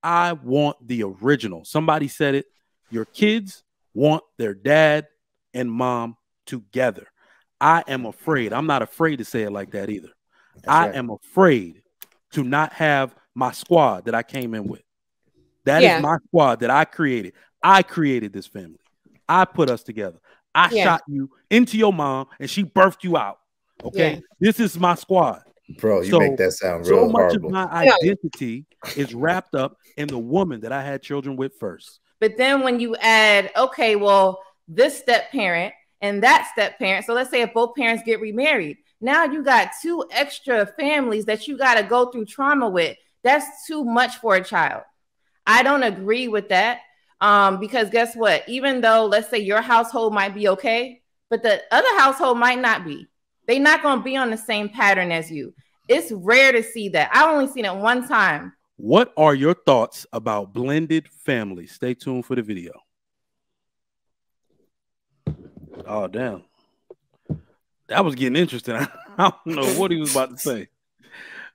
I want the original. Somebody said it. Your kids want their dad and mom together. I am afraid. I'm not afraid to say it like that either. I am afraid to not have my squad that I came in with. That is my squad that I created. I created this family. I put us together. I shot you into your mom and she birthed you out. Okay. This is my squad. Bro, you make that sound real so much horrible. of my identity is wrapped up in the woman that I had children with first. But then when you add, okay, well, this step parent and that step parent. So let's say if both parents get remarried, now you got 2 extra families that you got to go through trauma with. That's too much for a child. I don't agree with that. Because guess what? Even though, let's say your household might be okay, but the other household might not be. They're not going to be on the same pattern as you. It's rare to see that. I only seen it one time. What are your thoughts about blended families? Stay tuned for the video. Oh, damn. That was getting interesting. I don't know what he was about to say.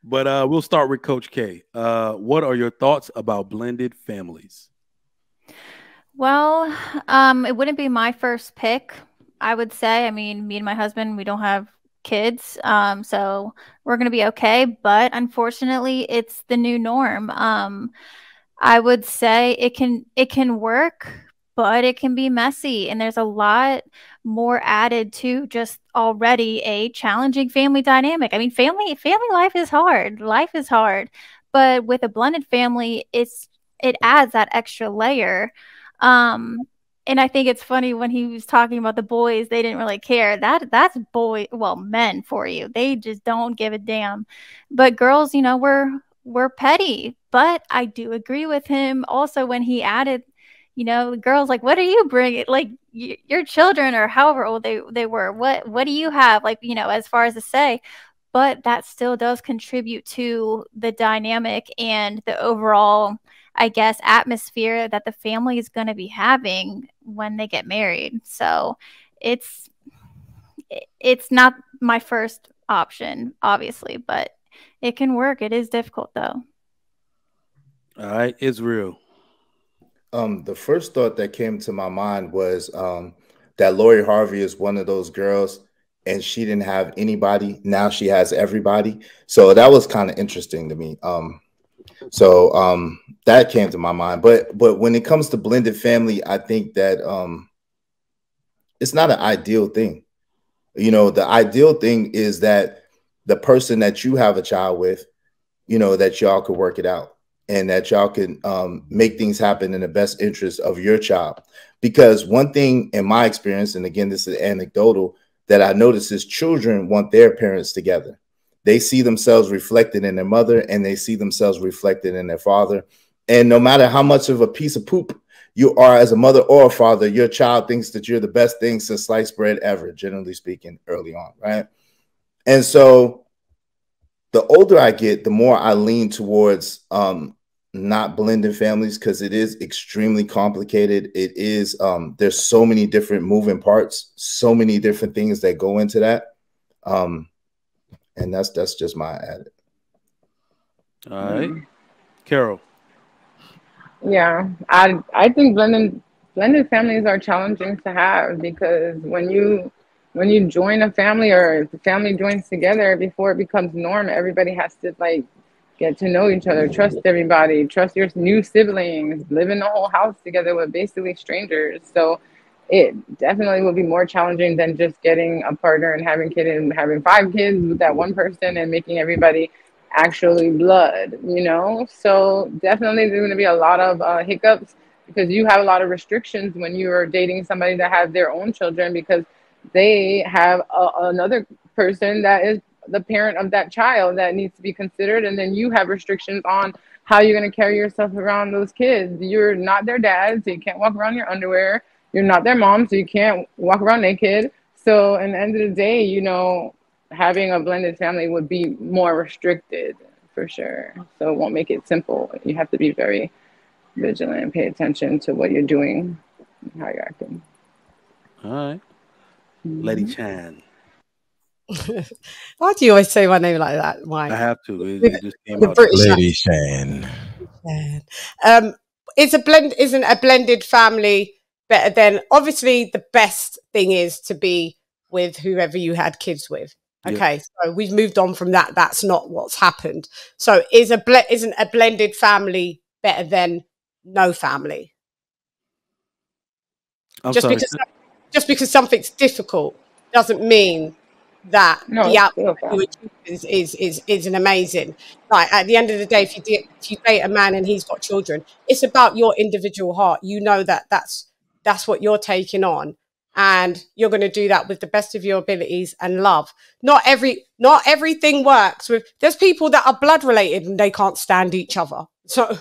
But we'll start with Coach K. What are your thoughts about blended families? Well, it wouldn't be my first pick, I would say. I mean, me and my husband, we don't have kids, so we're going to be okay. But unfortunately, it's the new norm. I would say it can work, but it can be messy. And there's a lot more added to just already a challenging family dynamic. I mean, family life is hard. Life is hard. But with a blended family, it adds that extra layer. And I think it's funny when he was talking about the boys, they didn't really care. That's men for you. They just don't give a damn. But girls, we're petty. But I do agree with him also when he added, the girls like, what are you bringing? Like your children or however old they were. What do you have? Like, as far as to say. But that still does contribute to the dynamic and the overall, I guess, atmosphere that the family is going to be having when they get married. So it's not my first option, obviously, but it can work. It is difficult, though. All right, Israel. The first thought that came to my mind was that Lori Harvey is one of those girls, and she didn't have anybody. Now she has everybody. So that was kind of interesting to me. So that came to my mind. But when it comes to blended family, I think that it's not an ideal thing. The ideal thing is that the person that you have a child with, that y'all could work it out and that y'all can make things happen in the best interest of your child. Because one thing in my experience, and again, this is anecdotal, that I notice is children want their parents together. They see themselves reflected in their mother and they see themselves reflected in their father. And no matter how much of a piece of poop you are as a mother or a father, your child thinks that you're the best thing since sliced bread ever, generally speaking, early on, right? And so the older I get, the more I lean towards not blending families because it is extremely complicated. It is, there's so many different moving parts, so many different things that go into that. And that's just my added. All right. Carol. Yeah, I think blended families are challenging to have because when you join a family or if the family joins together, before it becomes norm, everybody has to get to know each other, trust everybody, trust your new siblings, live in the whole house together with basically strangers. So it definitely will be more challenging than just getting a partner and having kids and having 5 kids with that one person and making everybody actually blood, So definitely there's going to be a lot of hiccups because you have a lot of restrictions when you are dating somebody that has their own children because they have another person that is the parent of that child that needs to be considered. And then you have restrictions on how you're going to carry yourself around those kids. You're not their dad, so you can't walk around in your underwear. You're not their mom, so you can't walk around naked. So at the end of the day, having a blended family would be more restricted for sure. So it won't make it simple. You have to be very vigilant and pay attention to what you're doing and how you're acting. All right. Lady Chan. Why do you always say my name like that, Mike? I have to. It just came out. British Lady Chan. Isn't a blended family better than, obviously the best thing is to be with whoever you had kids with. Okay, so we've moved on from that. That's not what's happened. So isn't a blended family better than no family? Just because something's difficult doesn't mean that the outcome you achieve isn't amazing. Like, at the end of the day, if you date a man and he's got children, it's about your individual heart. You know that's what you're taking on, and you're going to do that with the best of your abilities and love. Not everything works with. There's people that are blood related and they can't stand each other. So,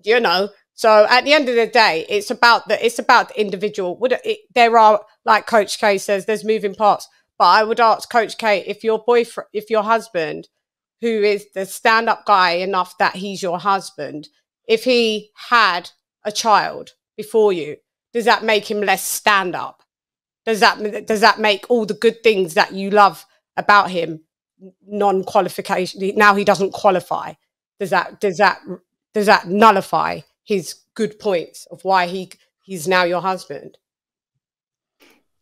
you know. So at the end of the day, it's about the individual. There are, like Coach K says, there's moving parts. But I would ask Coach K, if your husband, who is the stand-up guy enough that he's your husband, if he had a child before you, does that make him less stand-up? Does that make all the good things that you love about him non-qualification? Now he doesn't qualify. Does that nullify his good points of why he's now your husband?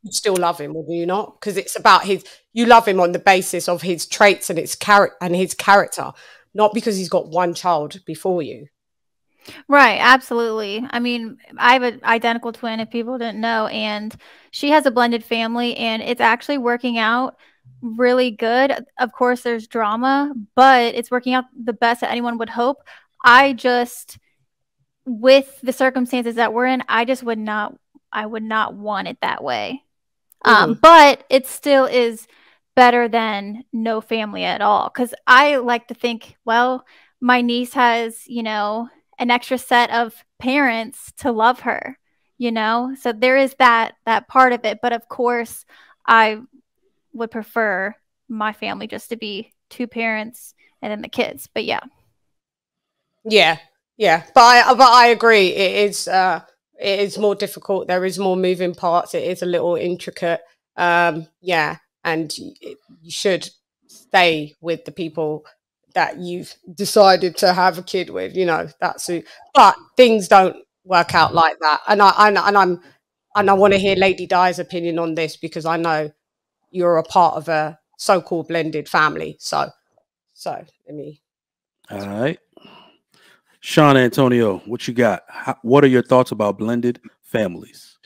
You still love him, or do you not? Because it's about you love him on the basis of his traits and his character, not because he's got one child before you. Right, absolutely. I mean, I have an identical twin, if people didn't know, and she has a blended family, and it's actually working out really good. Of course, there's drama, but it's working out the best that anyone would hope. With the circumstances that we're in, I would not want it that way. But it still is better than no family at all. Because I like to think, well, my niece has, an extra set of parents to love her, So there is that part of it. But of course, I would prefer my family just to be two parents and then the kids. But yeah. Yeah, but I agree. It is more difficult. There is more moving parts. It is a little intricate. And you should stay with the people that you've decided to have a kid with. But things don't work out like that. And I want to hear Lady Di's opinion on this, because I know you're a part of a so-called blended family. So let me. All right. Sean Antonio, what you got? What are your thoughts about blended families?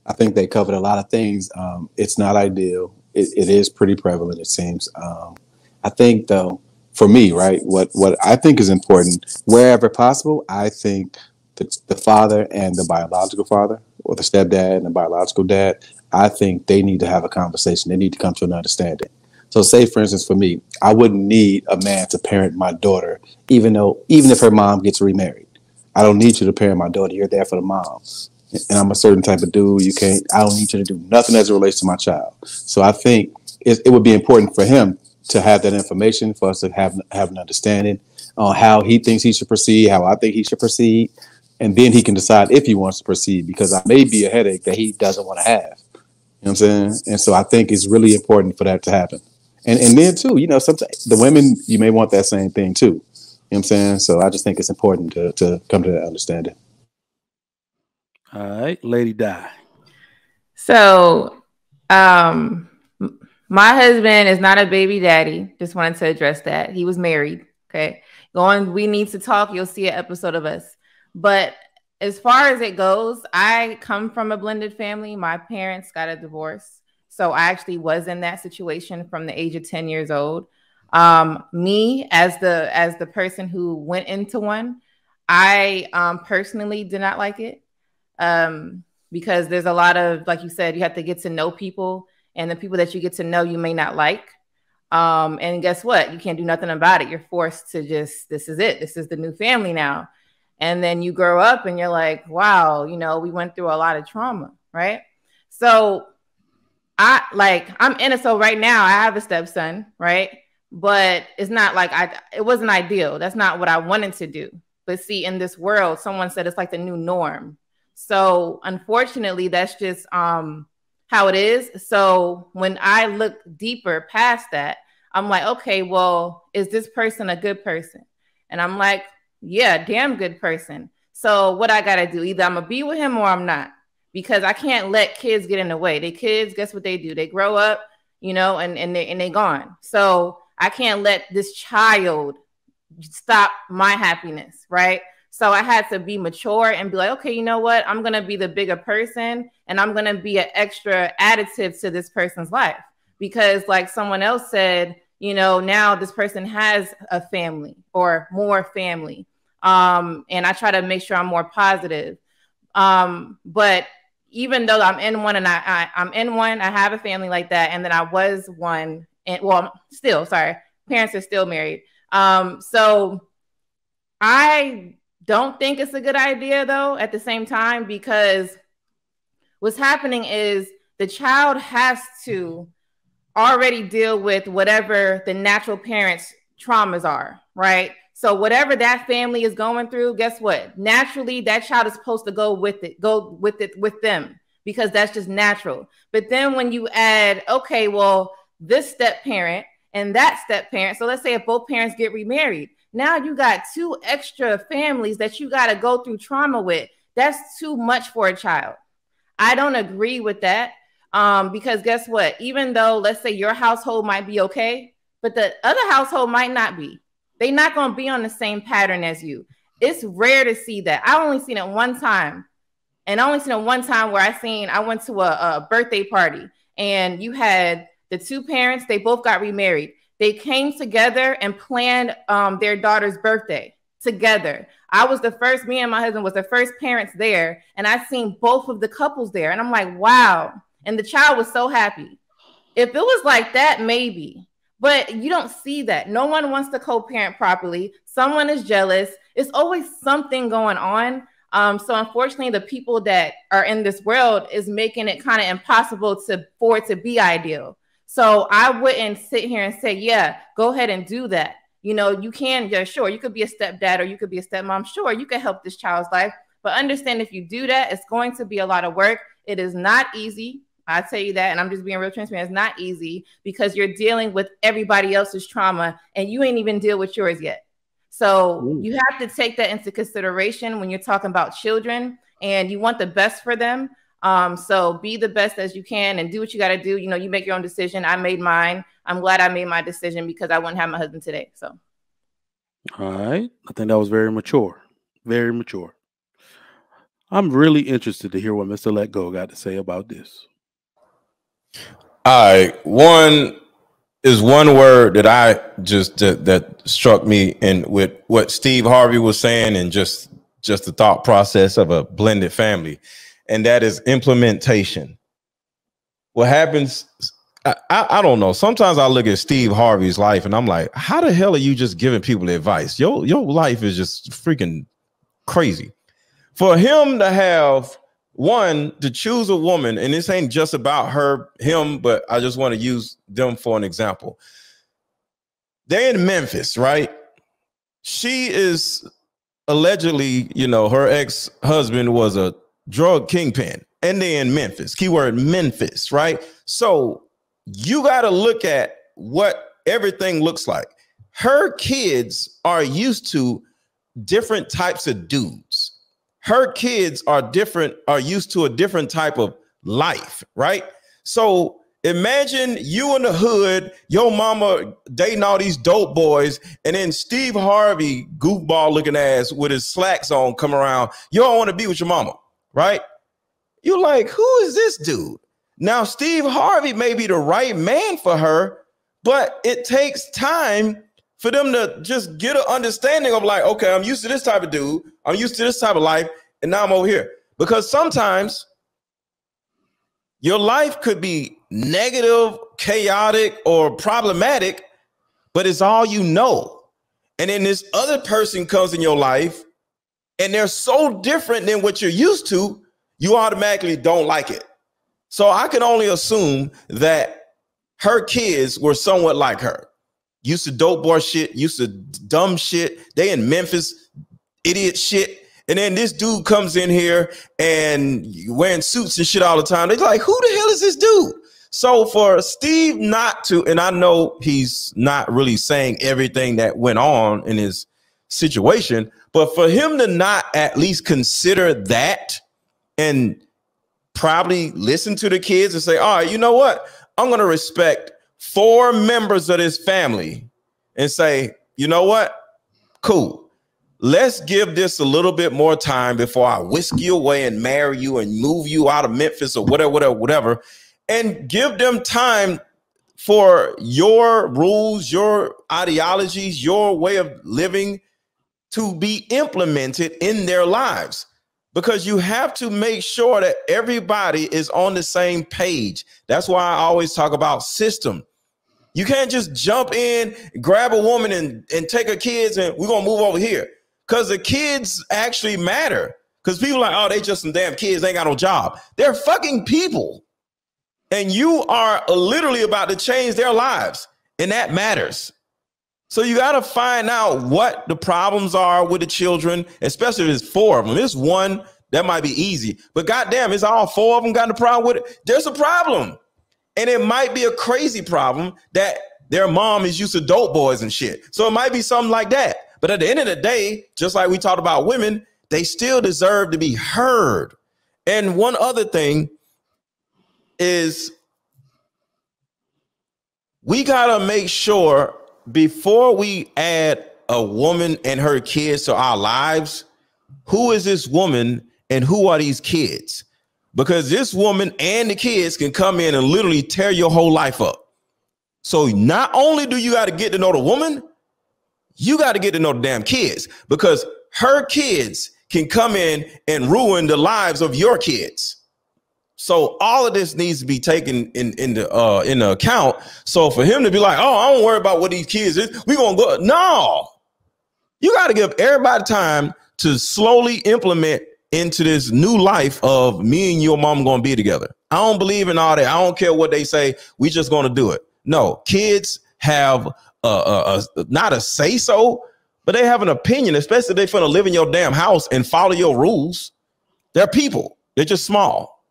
I think they covered a lot of things. It's not ideal. It is pretty prevalent, it seems. I think, though, for me, right, what I think is important, wherever possible, I think the father and the biological father, or the stepdad and the biological dad, I think they need to have a conversation. They need to come to an understanding. So say, for instance, for me, I wouldn't need a man to parent my daughter, even if her mom gets remarried. I don't need you to parent my daughter. You're there for the mom. And I'm a certain type of dude. I don't need you to do nothing as it relates to my child. So I think it would be important for him to have that information, for us to have an understanding on how he thinks he should proceed, how I think he should proceed. And then he can decide if he wants to proceed, because I may be a headache that he doesn't want to have. You know what I'm saying? And so I think it's really important for that to happen. And then too, sometimes the women, you may want that same thing too. You know what I'm saying? So I just think it's important to come to that understanding. All right, Lady Di. So, my husband is not a baby daddy. Just wanted to address that. He was married. Okay. Go on We Need to Talk. You'll see an episode of us. But as far as it goes, I come from a blended family. My parents got a divorce. So I actually was in that situation from the age of 10 years old. Me as the person who went into one, I personally did not like it, because there's a lot of, like you said, you have to get to know people, and the people that you get to know you may not like. And guess what? You can't do nothing about it. You're forced to this is it. This is the new family now. And then you grow up and you're like, wow, we went through a lot of trauma, right? So I'm in it. So right now I have a stepson, right? But it's not like it wasn't ideal. That's not what I wanted to do. But see, in this world, someone said it's like the new norm. So unfortunately, that's just how it is. So when I look deeper past that, I'm like, okay, well, is this person a good person? And I'm like, Yeah, damn good person. So what I gotta do? Either I'm gonna be with him or I'm not, because I can't let kids get in the way. They kids, guess what they do? They grow up, you know, and they gone. So I can't let this child stop my happiness, right? So I had to be mature and be like, okay, you know what? I'm gonna be the bigger person, and I'm gonna be an extra additive to this person's life, because, like someone else said, you know, now this person has a family or more family, and I try to make sure I'm more positive. But even though I'm in one, and I'm in one, I have a family like that, and then I was one, and well, still, sorry, parents are still married. So I don't think it's a good idea, though, at the same time, because what's happening is the child has to already deal with whatever the natural parents' traumas are, right? So whatever that family is going through, guess what? Naturally, that child is supposed to go with it with them, because that's just natural. But then when you add, okay, well, this step parent and that step parent, so let's say if both parents get remarried, now you got two extra families that you got to go through trauma with. That's too much for a child. I don't agree with that, because guess what? Even though, let's say your household might be okay, but the other household might not be. They're not going to be on the same pattern as you. It's rare to see that. I only seen it one time. And I only seen it one time where I went to a birthday party, and you had the two parents, they both got remarried. They came together and planned their daughter's birthday together. I was the first, me and my husband was the first parents there, and I seen both of the couples there, and I'm like, wow. And the child was so happy. If it was like that, maybe, but you don't see that. No one wants to co-parent properly. Someone is jealous. It's always something going on. So unfortunately, the people that are in this world is making it kind of impossible for it to be ideal. So I wouldn't sit here and say, yeah, go ahead and do that. You know, you can, yeah, sure, you could be a stepdad or you could be a stepmom. Sure, you could help this child's life. But understand, if you do that, it's going to be a lot of work. It is not easy. I tell you that, and I'm just being real transparent. It's not easy, because you're dealing with everybody else's trauma and you ain't even deal with yours yet. So you have to take that into consideration when you're talking about children, and you want the best for them. So be the best as you can and do what you got to do. You know, you make your own decision. I made mine. I'm glad I made my decision, because I wouldn't have my husband today. So. All right. I think that was very mature. Very mature. I'm really interested to hear what Mr. Let Go got to say about this. All right. One word that I just that struck me, and with what Steve Harvey was saying, and just the thought process of a blended family, and that is implementation. What happens, I don't know. Sometimes I look at Steve Harvey's life and I'm like, how the hell are you just giving people advice? Your life is just freaking crazy. For him to have to choose a woman, and this ain't just about him, but I just want to use them for an example. They're in Memphis, right? She is allegedly, you know, her ex-husband was a drug kingpin, and they're in Memphis. Keyword Memphis, right? So you got to look at what everything looks like. Her kids are used to different types of dudes. Her kids are used to a different type of life, right? So imagine you in the hood, your mama dating all these dope boys, and then Steve Harvey, goofball looking ass with his slacks on, come around. You don't want to be with your mama, right? You're like, who is this dude? Now, Steve Harvey may be the right man for her, but it takes time for them to just get an understanding of, like, okay, I'm used to this type of dude. I'm used to this type of life, and now I'm over here. Because sometimes your life could be negative, chaotic, or problematic, but it's all you know. And then this other person comes in your life, and they're so different than what you're used to, you automatically don't like it. So I can only assume that her kids were somewhat like her. Used to dope boy shit, used to dumb shit. They in Memphis, idiot shit. And then this dude comes in here and wearing suits and shit all the time. They're like, who the hell is this dude? So for Steve not to, and I know he's not really saying everything that went on in his situation, But for him to not at least consider that and probably listen to the kids and say, all right, you know what? I'm going to respect 4 members of this family and say, you know what? Cool. Let's give this a little bit more time before I whisk you away and marry you and move you out of Memphis or whatever, and give them time for your rules, your ideologies, your way of living to be implemented in their lives. Because you have to make sure that everybody is on the same page. That's why I always talk about system. You can't just jump in, grab a woman and take her kids and we're going to move over here. Because the kids actually matter. Because people are like, oh, they just some damn kids. They ain't got no job. They're fucking people. And you are literally about to change their lives. And that matters. So you got to find out what the problems are with the children, especially if it's 4 of them. It's one, that might be easy. But goddamn, it's all 4 of them got a problem with it. There's a problem. And it might be a crazy problem that their mom is used to dope boys and shit. So it might be something like that. But at the end of the day, just like we talked about women, they still deserve to be heard. And one other thing is we got to make sure before we add a woman and her kids to our lives, who is this woman and who are these kids? Because this woman and the kids can come in and literally tear your whole life up. So not only do you got to get to know the woman, you got to get to know the damn kids, because her kids can come in and ruin the lives of your kids. So all of this needs to be taken into account. So for him to be like, oh, I don't worry about what these kids is, we gonna go. No, you got to give everybody time to slowly implement into this new life of me and your mom gonna be together. I don't believe in all that. I don't care what they say. We just gonna do it. No, kids have not a say so, but they have an opinion, especially if they finna live in your damn house and follow your rules. They're people. They're just small.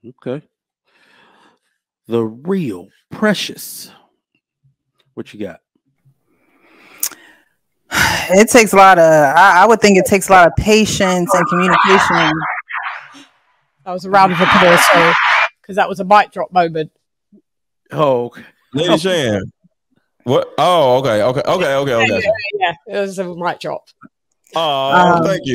Okay. The real Precious. What you got? It takes a lot of, I would think it takes a lot of patience and communication. That was a round of applause, because that was a mic drop moment. Oh, okay. Lady Shan. What? Oh, okay. Yeah, it was a mic drop. Oh, thank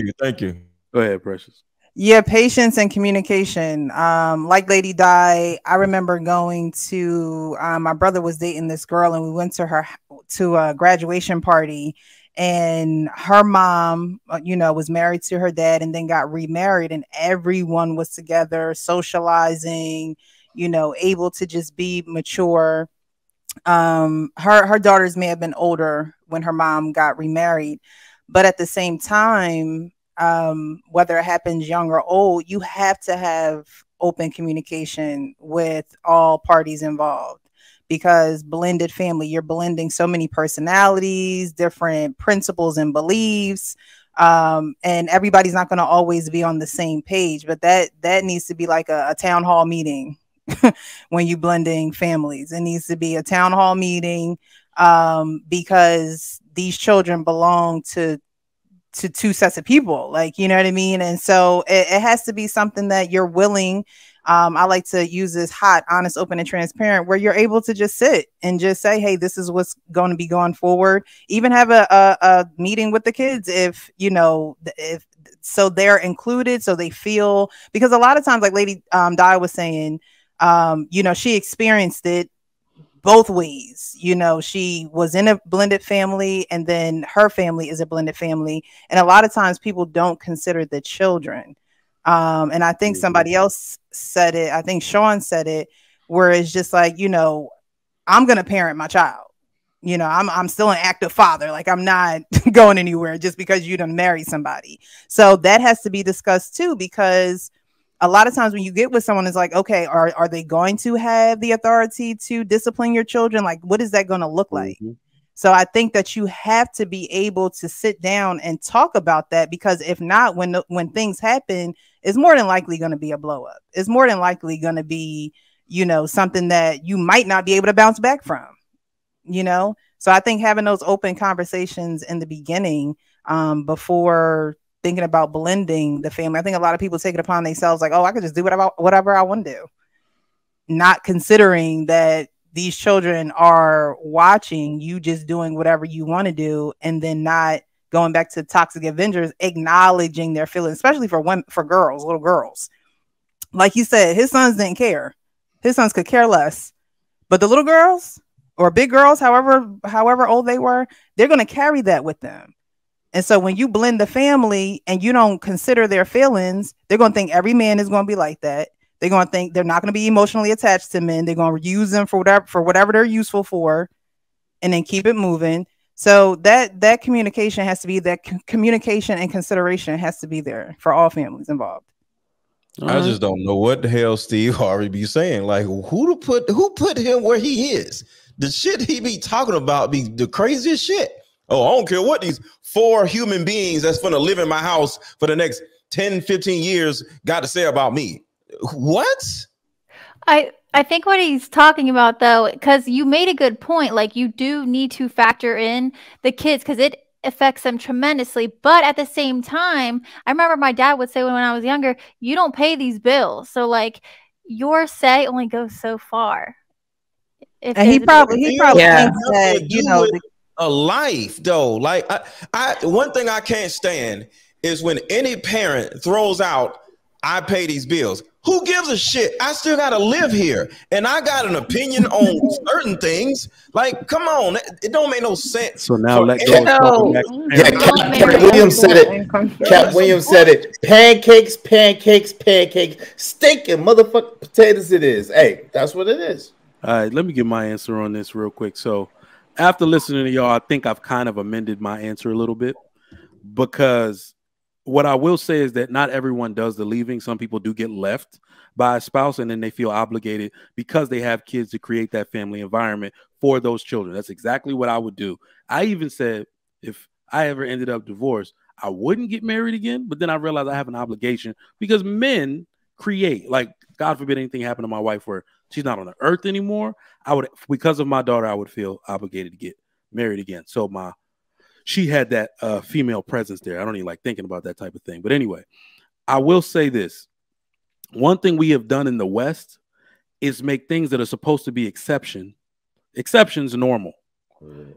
you. Go ahead, Precious. Yeah, patience and communication. Like Lady Di, I remember going to, my brother was dating this girl and we went to a graduation party, and her mom, was married to her dad and then got remarried, and everyone was together socializing, able to just be mature. Her daughters may have been older when her mom got remarried, but at the same time, whether it happens young or old, you have to have open communication with all parties involved, because blended family, you're blending so many personalities, different principles and beliefs, and everybody's not going to always be on the same page. But that needs to be like a town hall meeting. When you blending families, it needs to be a town hall meeting, because these children belong to 2 sets of people, like, you know what I mean? And so it has to be something that you're willing. I like to use this hot, honest, open, and transparent, where you're able to just sit and just say, hey, this is what's going to be going forward. Even have a meeting with the kids if so they're included, so they feel, because a lot of times, like Lady Di was saying, she experienced it both ways. She was in a blended family, and then her family is a blended family. And a lot of times people don't consider the children. And I think somebody else said it. I think Sean said it, where it's just like, I'm going to parent my child. I'm still an active father. Like, I'm not going anywhere just because you done marry somebody. So that has to be discussed too, because a lot of times when you get with someone, it's like, okay, are they going to have the authority to discipline your children? Like, what is that going to look like? So I think that you have to be able to sit down and talk about that, because if not, when things happen, it's more than likely going to be a blow up. It's more than likely going to be, something that you might not be able to bounce back from, So I think having those open conversations in the beginning before thinking about blending the family. I think a lot of people take it upon themselves like, oh, I could just do whatever I want to do, not considering that these children are watching you just doing whatever you want to do, and then not going back to toxic Avengers, acknowledging their feelings, especially for girls, little girls. Like you said, his sons didn't care. His sons could care less. But the little girls or big girls, however old they were, they're going to carry that with them. And so when you blend the family and you don't consider their feelings, they're going to think every man is going to be like that. They're going to think they're not going to be emotionally attached to men. They're going to use them for whatever they're useful for, and then keep it moving. So that communication has to be communication and consideration has to be there for all families involved. I just don't know what the hell Steve Harvey be saying. Like, who put him where he is? The shit he be talking about be the craziest shit. Oh, I don't care what these 4 human beings that's going to live in my house for the next 10, 15 years got to say about me. What? I think what he's talking about, though, because you made a good point, like you do need to factor in the kids because it affects them tremendously. But at the same time, I remember my dad would say when I was younger, you don't pay these bills. So like your say only goes so far. And he probably thinks that, you know, a life though. Like I one thing I can't stand is when any parent throws out, I pay these bills. Who gives a shit? I still got to live here. And I got an opinion on certain things. Like, come on. It don't make no sense. So now let go. Cat Williams said it. Cat Williams said it. Pancakes, pancakes, pancakes. Stinking motherfucking potatoes it is. Hey, that's what it is. All right, let me give my answer on this real quick. So after listening to y'all, I think I've kind of amended my answer a little bit, because what I will say is that not everyone does the leaving. Some people do get left by a spouse, and then they feel obligated because they have kids to create that family environment for those children. That's exactly what I would do. I even said if I ever ended up divorced, I wouldn't get married again. But then I realized I have an obligation because men create, like, God forbid anything happened to my wife where she's not on the earth anymore. I would, because of my daughter, I would feel obligated to get married again. So she had that female presence there. I don't even like thinking about that type of thing. But anyway, I will say this. One thing we have done in the West is make things that are supposed to be exceptions normal,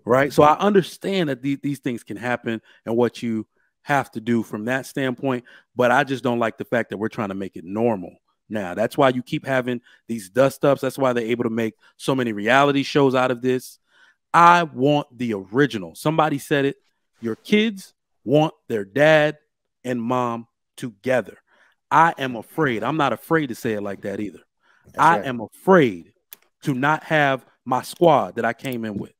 right? So I understand that these things can happen and what you have to do from that standpoint, but I just don't like the fact that we're trying to make it normal now. That's why you keep having these dust-ups. That's why they're able to make so many reality shows out of this. I want the original. Somebody said it. Your kids want their dad and mom together. I am afraid. I'm not afraid to say it like that either. I am afraid to not have my squad that I came in with.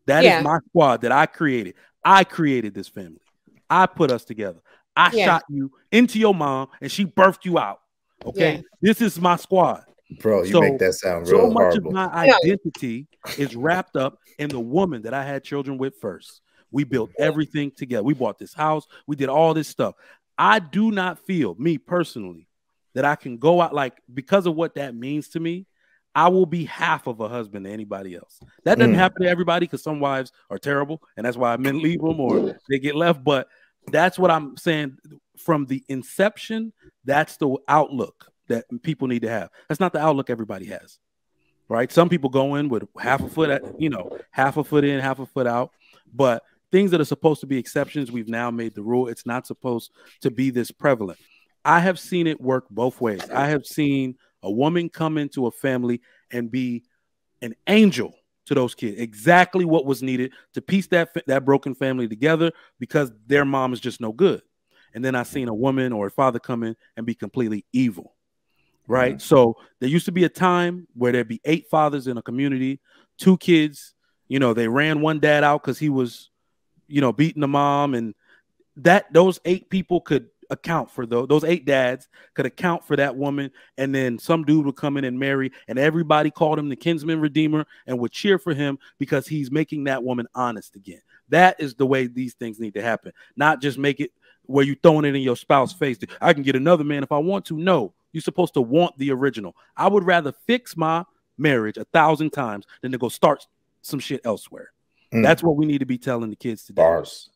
That is my squad that I created. I created this family. I put us together. I shot you into your mom and she birthed you out. Okay. This is my squad. Bro, you make that sound real horrible. So much of my identity is wrapped up in the woman that I had children with first. We built everything together. We bought this house. We did all this stuff. I do not feel, me personally, that I can go out, like, because of what that means to me, I will be half of a husband to anybody else. That doesn't happen to everybody because some wives are terrible, and that's why men leave them or they get left. But that's what I'm saying. From the inception, that's the outlook that people need to have. That's not the outlook everybody has, right? Some people go in with half a foot half a foot in, half a foot out. But things that are supposed to be exceptions, we've now made the rule. It's not supposed to be this prevalent. I have seen it work both ways. I have seen a woman come into a family and be an angel to those kids, exactly what was needed to piece that broken family together because their mom is just no good. And then I've seen a woman or a father come in and be completely evil, right? So there used to be a time where there'd be 8 fathers in a community, 2 kids, they ran one dad out because he was beating the mom, and those 8 people could account for those 8 dads could account for that woman. And then some dude would come in and marry, and everybody called him the kinsman redeemer and would cheer for him because he's making that woman honest again. That is the way these things need to happen. Not just make it where you throwing it in your spouse's face. I can get another man if I want to. No, you're supposed to want the original. I would rather fix my marriage 1,000 times than to go start some shit elsewhere. That's what we need to be telling the kids today. Bars.